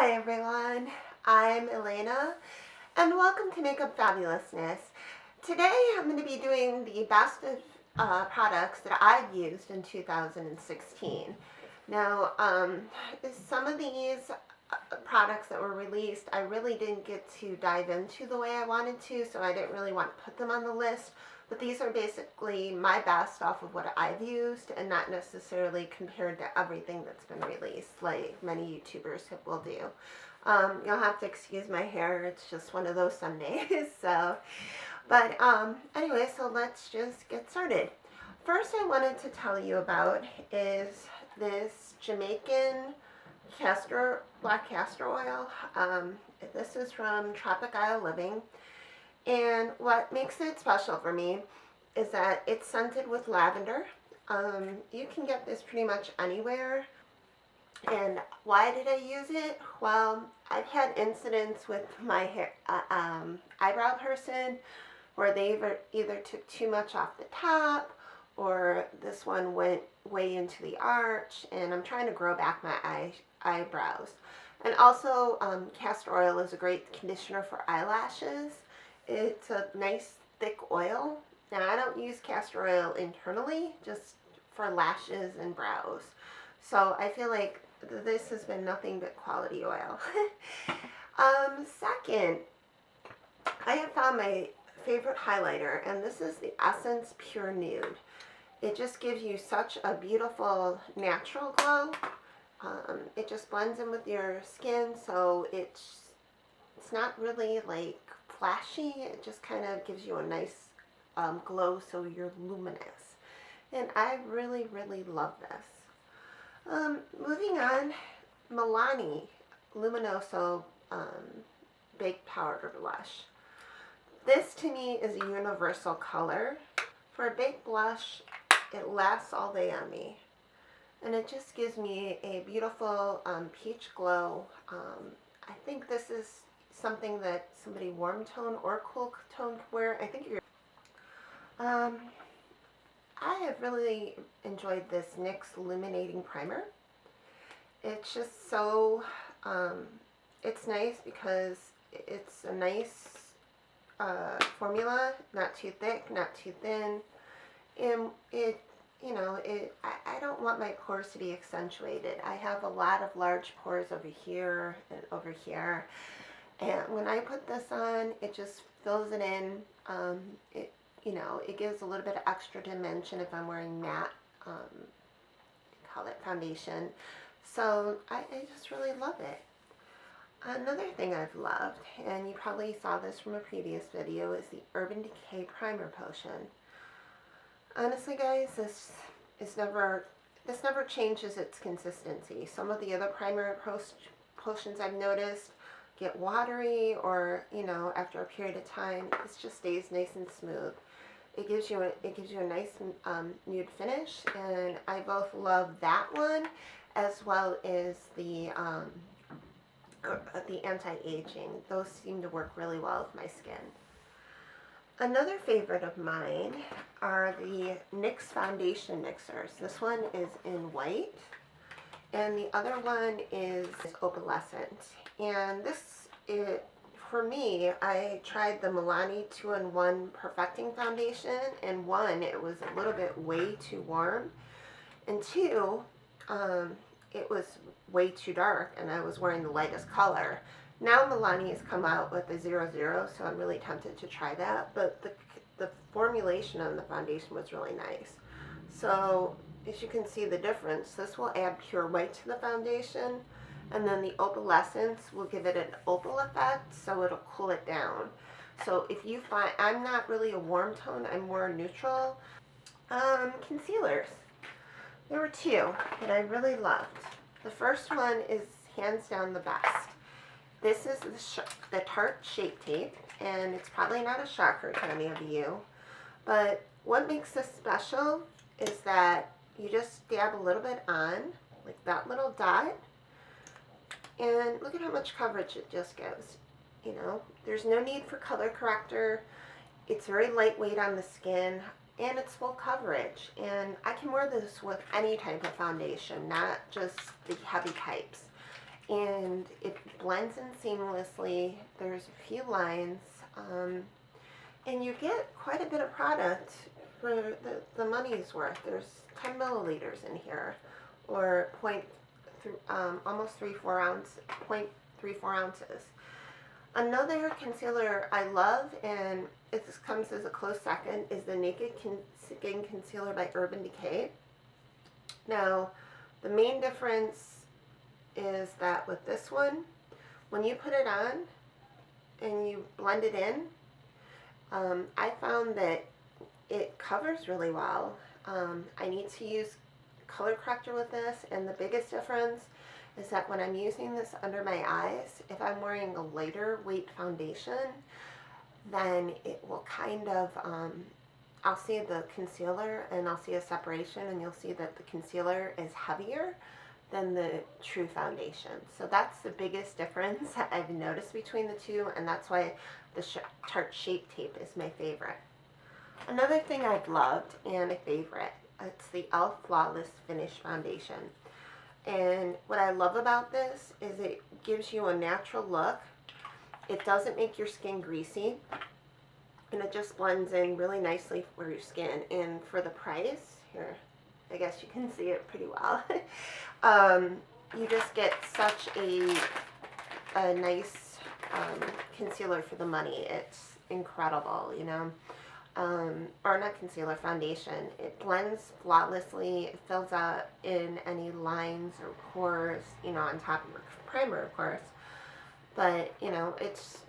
Hi everyone, I'm Elena and welcome to Makeup Fabulousness. Today I'm going to be doing the best of products that I've used in 2016. Now, some of these products that were released I really didn't get to dive into the way I wanted to, so I didn't really want to put them on the list. But these are basically my best off of what I've used and not necessarily compared to everything that's been released like many YouTubers will do. You'll have to excuse my hair, it's just one of those Sundays. Anyway, so let's just get started. First I wanted to tell you about is this Jamaican black castor oil. This is from Tropic Living. And what makes it special for me is that it's scented with lavender. You can get this pretty much anywhere. And why did I use it? Well, I've had incidents with my hair, eyebrow person where they either took too much off the top or this one went way into the arch, and I'm trying to grow back my eyebrows. And also, castor oil is a great conditioner for eyelashes. It's a nice thick oil. Now I don't use castor oil internally, just for lashes and brows. So I feel like this has been nothing but quality oil. Second, I have found my favorite highlighter, and this is the Essence Pure Nude. It just gives you such a beautiful natural glow. It just blends in with your skin, so it's not really like flashy. It just kind of gives you a nice glow, so you're luminous. And I really, really love this. Moving on, Milani Luminoso Baked Powder Blush. This to me is a universal color. For a baked blush, it lasts all day on me. And it just gives me a beautiful peach glow. I think this is something that somebody warm tone or cool tone could wear. I think you're... I have really enjoyed this NYX Illuminating Primer. It's just so, it's nice because it's a nice formula, not too thick, not too thin. And it, you know, I don't want my pores to be accentuated. I have a lot of large pores over here and over here. And when I put this on, it just fills it in. It gives a little bit of extra dimension if I'm wearing matte, call it foundation. So I just really love it. Another thing I've loved, and you probably saw this from a previous video, is the Urban Decay Primer Potion. Honestly, guys, this never changes its consistency. Some of the other primer potions I've noticed get watery, or after a period of time, it just stays nice and smooth. It gives you a nice nude finish, and I both love that one as well as the anti-aging. Those seem to work really well with my skin. Another favorite of mine are the NYX foundation mixers. This one is in white, and the other one is Opalescence. And this, for me, I tried the Milani 2-in-1 Perfecting Foundation, and one, it was a little bit way too warm, and two, it was way too dark, and I was wearing the lightest color. Now Milani has come out with the 00, so I'm really tempted to try that, but the formulation on the foundation was really nice. So, as you can see the difference, this will add pure white to the foundation, and then the Opalescence will give it an opal effect, so it'll cool it down. So if you find, I'm not really a warm tone, I'm more neutral. Concealers. There were two that I really loved. The first one is hands down the best. This is the Tarte Shape Tape, and it's probably not a shocker to any of you, but what makes this special is that you just dab a little bit on, like that little dot, and look at how much coverage it just gives. There's no need for color corrector. It's very lightweight on the skin, and it's full coverage. And I can wear this with any type of foundation, not just the heavy types. And it blends in seamlessly. There's a few lines, and you get quite a bit of product for the money's worth. There's 10 milliliters in here, or almost 0.34 ounces. Another concealer I love, and this comes as a close second, is the Naked Skin Concealer by Urban Decay. Now, the main difference is that with this one, when you put it on and you blend it in, I found that it covers really well. I need to use color corrector with this, and the biggest difference is that when I'm using this under my eyes, if I'm wearing a lighter weight foundation, then it will kind of, I'll see the concealer and I'll see a separation, and you'll see that the concealer is heavier than the true foundation. So that's the biggest difference that I've noticed between the two, and that's why the Tarte Shape Tape is my favorite. Another thing I've loved and a favorite, it's the e.l.f. Flawless Finish Foundation. And what I love about this is it gives you a natural look. It doesn't make your skin greasy, and it just blends in really nicely for your skin. And for the price, here, I guess you can see it pretty well. You just get such a nice concealer for the money. It's incredible, you know. Or not concealer, foundation. It blends flawlessly. It fills out in any lines or pores, you know, on top of your primer, of course. But, you know, it's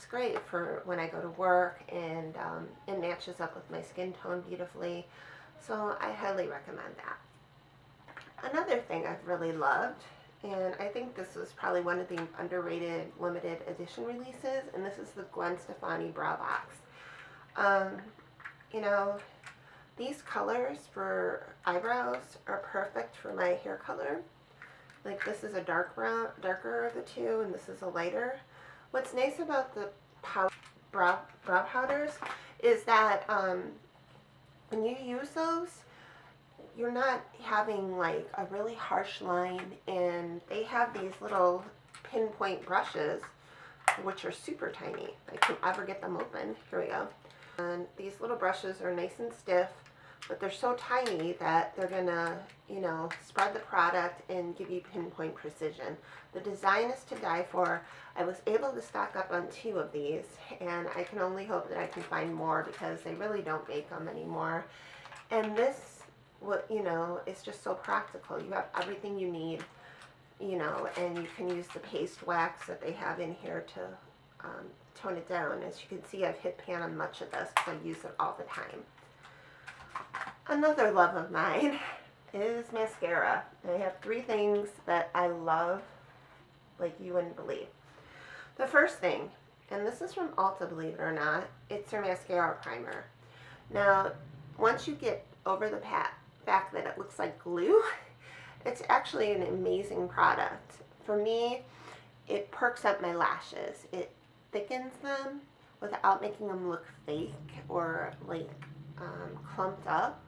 great for when I go to work, and it matches up with my skin tone beautifully. So I highly recommend that. Another thing I've really loved, and I think this was probably one of the underrated limited edition releases, and this is the Gwen Stefani Brow Box. You know, these colors for eyebrows are perfect for my hair color. Like, this is a dark brown, darker of the two, and this is a lighter. What's nice about the brow powders is that when you use those, you're not having like a really harsh line, and they have these little pinpoint brushes, which are super tiny. I can't ever get them open. Here we go. And these little brushes are nice and stiff, but they're so tiny that they're gonna, you know, spread the product and give you pinpoint precision. The design is to die for. I was able to stock up on 2 of these, and I can only hope that I can find more because they really don't make them anymore. And this, you know, is just so practical. You have everything you need, you know, and you can use the paste wax that they have in here to tone it down. As you can see, I've hit pan on much of this because I use it all the time. Another love of mine is mascara. I have 3 things that I love like you wouldn't believe. The first thing, and this is from Ulta, believe it or not, it's their mascara primer. Now, once you get over the fact that it looks like glue, it's actually an amazing product. For me, it perks up my lashes. It thickens them without making them look fake or like clumped up,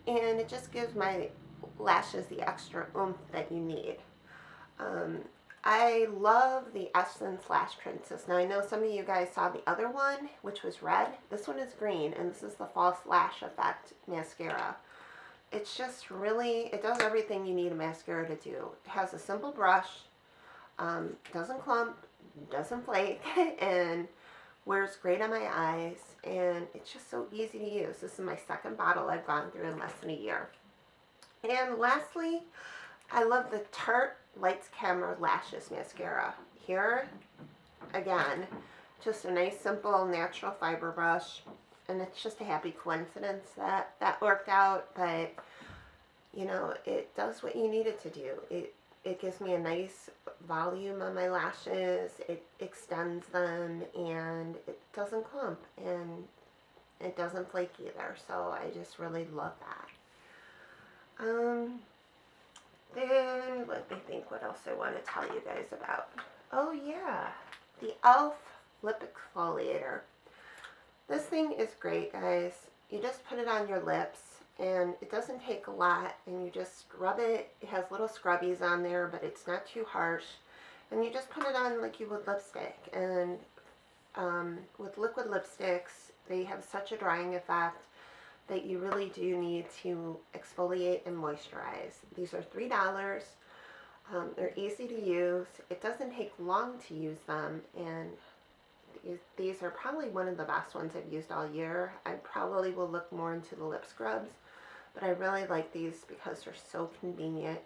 and it just gives my lashes the extra oomph that you need. I love the Essence Lash Princess. Now, I know some of you guys saw the other one, which was red. This one is green, and this is the False Lash Effect mascara. It's just really, it does everything you need a mascara to do. It has a simple brush, doesn't clump, doesn't flake, and wears great on my eyes, and it's just so easy to use. This is my 2nd bottle I've gone through in less than a year. And lastly, I love the Tarte Lights Camera Lashes mascara. Here, again, just a nice, simple, natural fiber brush, and it's just a happy coincidence that that worked out, but, you know, it does what you need it to do. It gives me a nice volume on my lashes, it extends them, and it doesn't clump, and it doesn't flake either, so I just really love that. Then, let me think what else I want to tell you guys about. Oh yeah, the e.l.f. Lip Exfoliator. This thing is great, guys. You just put it on your lips, and it doesn't take a lot, and you just scrub it. It has little scrubbies on there, but it's not too harsh. And you just put it on like you would lipstick. And with liquid lipsticks, they have such a drying effect that you really do need to exfoliate and moisturize. These are $3. They're easy to use. It doesn't take long to use them, and these are probably one of the best ones I've used all year. I probably will look more into the lip scrubs, but I really like these because they're so convenient.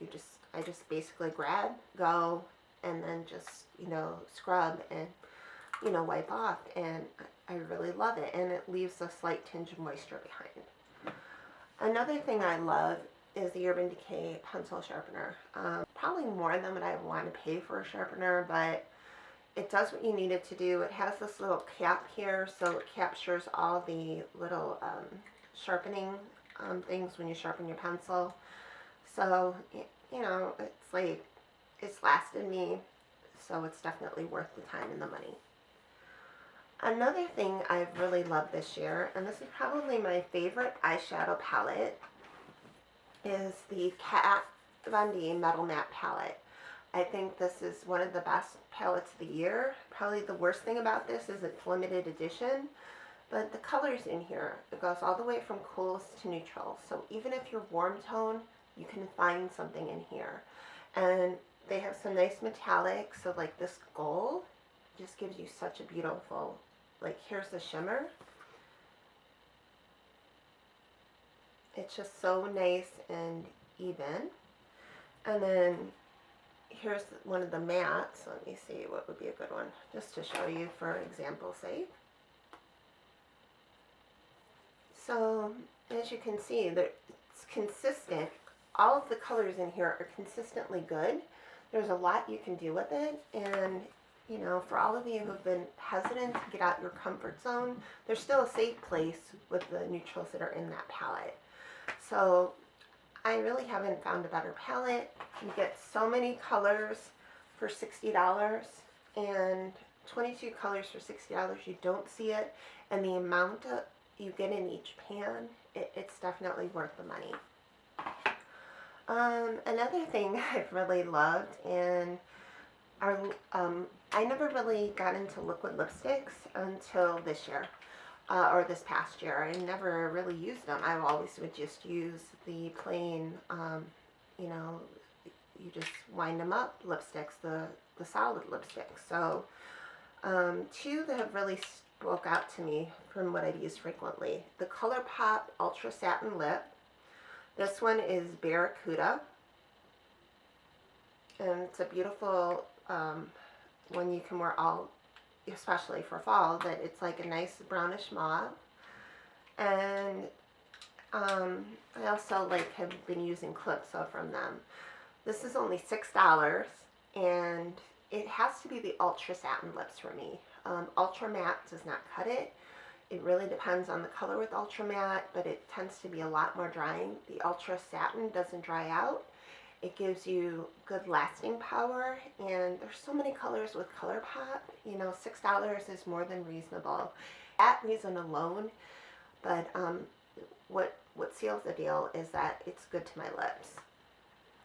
I just basically grab, go, and then just, you know, scrub and, you know, wipe off, and I really love it, and it leaves a slight tinge of moisture behind. Another thing I love is the Urban Decay pencil sharpener. Probably more than what I want to pay for a sharpener, but it does what you need it to do. It has this little cap here, so it captures all the little sharpening things when you sharpen your pencil. So, you know, it's like, it's lasted me, so it's definitely worth the time and the money. Another thing I've really loved this year, and this is probably my favorite eyeshadow palette, is the Kat Von D MetalMatte palette. I think this is one of the best palettes of the year. Probably the worst thing about this is it's limited edition, but the colors in here, it goes all the way from cools to neutral. So even if you're warm tone, you can find something in here. And they have some nice metallics, so like this gold just gives you such a beautiful, like here's the shimmer. It's just so nice and even. And then here's one of the mattes. Let me see what would be a good one, just to show you for example's sake. So as you can see, it's consistent. All of the colors in here are consistently good. There's a lot you can do with it, and you know, for all of you who've been hesitant to get out your comfort zone, there's still a safe place with the neutrals that are in that palette. So I really haven't found a better palette. You get so many colors for $60, and 22 colors for $60. You don't see it, and the amount you get in each pan, it's definitely worth the money. Another thing I've really loved, and I never really got into liquid lipsticks until this year. Or this past year. I never really used them. I always would just use the plain, you know, you just wind them up lipsticks, the solid lipsticks. So, two that have really spoke out to me from what I've used frequently. The Colourpop Ultra Satin Lip. This one is Barracuda. And it's a beautiful one you can wear all, especially for fall, that it's like a nice brownish mauve. And I also like have been using Calypso from them. This is only $6, and it has to be the Ultra Satin lips for me. Ultra Matte does not cut it. It really depends on the color with Ultra Matte, but it tends to be a lot more drying. The Ultra Satin doesn't dry out. It gives you good lasting power, and there's so many colors with Colourpop. You know, $6 is more than reasonable. That reason alone, but what seals the deal is that it's good to my lips.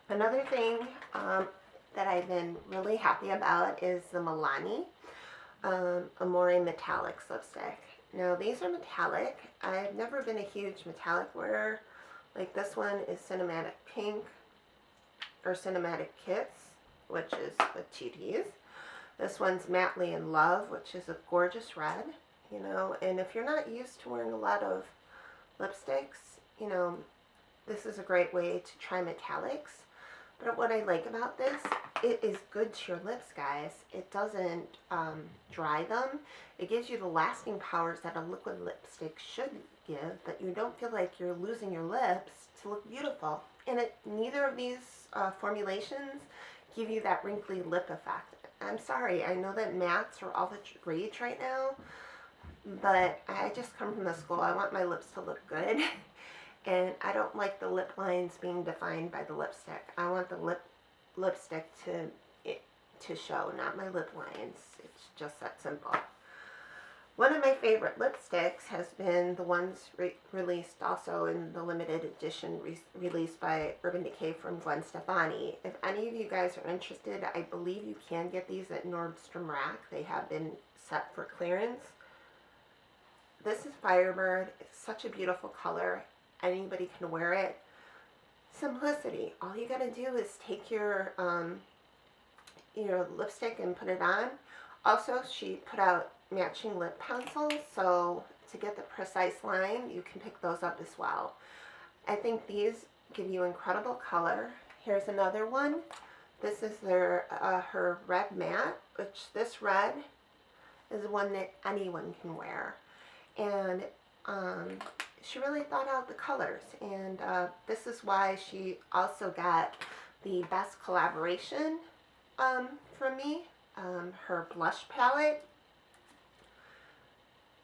Another thing that I've been really happy about is the Milani Amore Metallics lipstick. Now these are metallic. I've never been a huge metallic wearer. Like this one is Cinematic Pink, or Cinematic Kiss, which is with two T's. This one's Madly in Love, which is a gorgeous red, you know, and if you're not used to wearing a lot of lipsticks, you know, this is a great way to try metallics. But what I like about this, it is good to your lips, guys. It doesn't dry them. It gives you the lasting powers that a liquid lipstick should give, but you don't feel like you're losing your lips to look beautiful. And neither of these formulations give you that wrinkly lip effect. I'm sorry, I know that mattes are all the rage right now, but I just come from the school. I want my lips to look good, and I don't like the lip lines being defined by the lipstick. I want the lipstick to show, not my lip lines. It's just that simple. One of my favorite lipsticks has been the ones released also in the limited edition released by Urban Decay from Gwen Stefani. If any of you guys are interested, I believe you can get these at Nordstrom Rack. They have been set for clearance. This is Firebird. It's such a beautiful color. Anybody can wear it. Simplicity. All you gotta do is take your lipstick and put it on. Also, she put out matching lip pencils, so to get the precise line, you can pick those up as well. I think these give you incredible color. Here's another one. This is her red matte, which this red is one that anyone can wear. And she really thought out the colors, and this is why she also got the best collaboration from me. Her blush palette.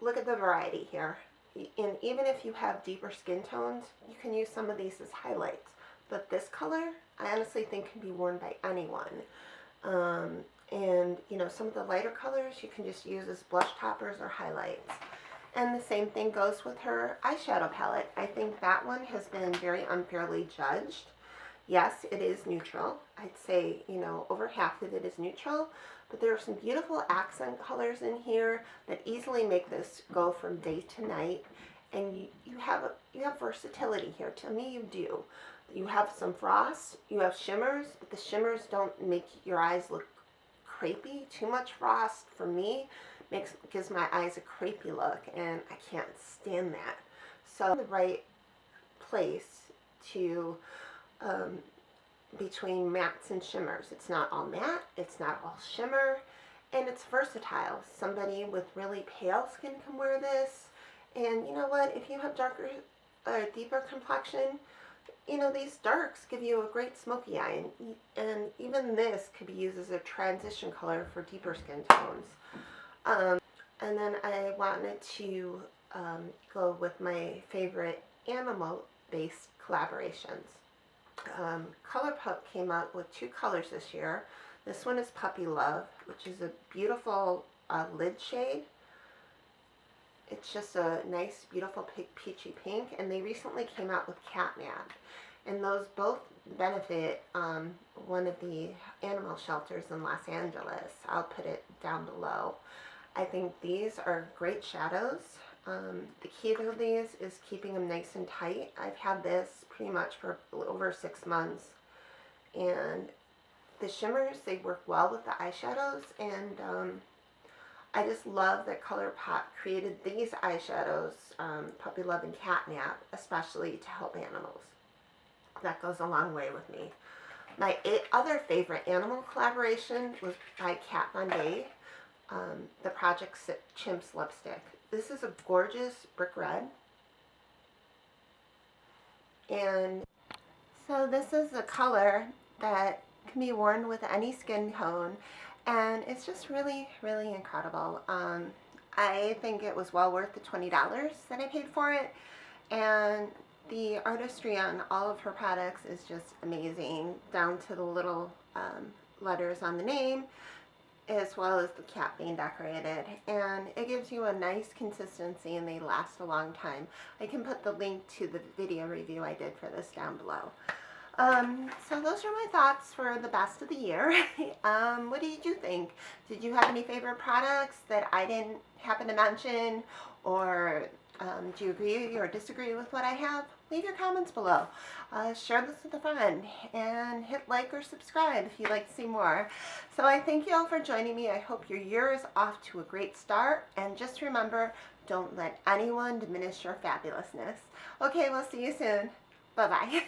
Look at the variety here. And even if you have deeper skin tones, you can use some of these as highlights. But this color, I honestly think can be worn by anyone. And some of the lighter colors you can just use as blush toppers or highlights. And the same thing goes with her eyeshadow palette. I think that one has been very unfairly judged. Yes, it is neutral. I'd say, over half of it is neutral. But there are some beautiful accent colors in here that easily make this go from day to night. And you have versatility here. To me, you do. You have some frost, you have shimmers, but the shimmers don't make your eyes look crepey. Too much frost, for me, gives my eyes a crepey look, and I can't stand that. So, the right place to between mattes and shimmers. It's not all matte, it's not all shimmer, and it's versatile. Somebody with really pale skin can wear this, and you know what, if you have darker or deeper complexion, these darks give you a great smoky eye, and even this could be used as a transition color for deeper skin tones. And then I wanted to go with my favorite animal-based collaborations. Colourpop came out with 2 colors this year. This one is Puppy Love, which is a beautiful lid shade. It's just a nice, beautiful peachy pink, and they recently came out with Cat Matte. And those both benefit one of the animal shelters in Los Angeles. I'll put it down below. I think these are great shadows. The key to these is keeping them nice and tight. I've had this pretty much for over 6 months. And the shimmers, they work well with the eyeshadows. And I just love that Colourpop created these eyeshadows, Puppy Love and Cat Nap, especially to help animals. That goes a long way with me. My other favorite animal collaboration was by Kat Von D, the Project Chimps lipstick. This is a gorgeous brick red. And so this is a color that can be worn with any skin tone, and it's just really, really incredible. I think it was well worth the $20 that I paid for it, and the artistry on all of her products is just amazing, down to the little letters on the name, as well as the cap being decorated, and it gives you a nice consistency, and they last a long time. I can put the link to the video review I did for this down below. So those are my thoughts for the best of the year. What did you think? Did you have any favorite products that I didn't happen to mention, or do you agree or disagree with what I have? Leave your comments below. Share this with a friend, and hit like or subscribe if you'd like to see more. So I thank you all for joining me. I hope your year is off to a great start, and just remember, don't let anyone diminish your fabulousness. Okay, we'll see you soon. Bye-bye.